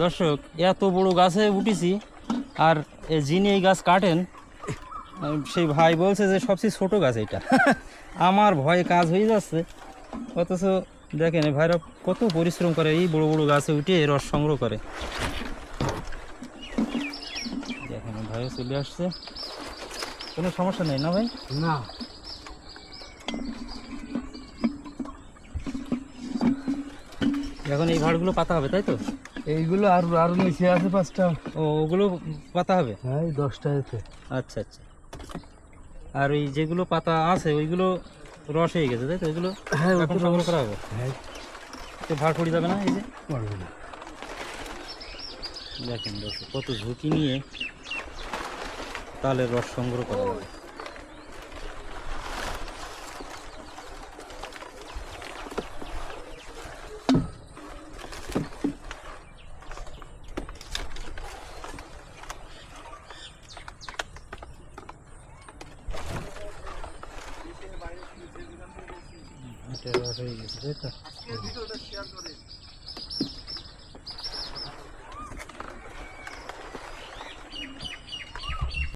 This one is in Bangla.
দর্শক, এত বড় গাছে উঠেছি, আর যিনি এই গাছ কাটেন সেই ভাই বলছে যে সবচেয়ে ছোট গাছ এটা। আমার ভয়ে কাজ হয়ে যাচ্ছে, অথচ দেখেন এই ভাইরা কত পরিশ্রম করে, এই বড় বড় গাছে উঠে রস সংগ্রহ করে। দেখেন ভাইও চলে আসছে, কোনো সমস্যা নেই না ভাই? না, এখন এই ভাড়গুলো পাতা হবে তাই তো? এইগুলো আরো নিচে আছে 5টা। ও, ওগুলো পাতা হবে? হ্যাঁ, এই 10টা এতে। আচ্ছা আচ্ছা। আর ওই যেগুলো পাতা আছে ওইগুলো রস হয়ে গেছে তাই তো? ওইগুলো হ্যাঁ, এখন সংগ্রহ করা হবে, হ্যাঁ, তো ভাড় পড়ে যাবে না? এই যে পারবে না। দেখেন দর্শক, কত ঝুঁকি নিয়ে তালের রস সংগ্রহ করা যাবে। এটা রস হয়ে গেছে তাই তো?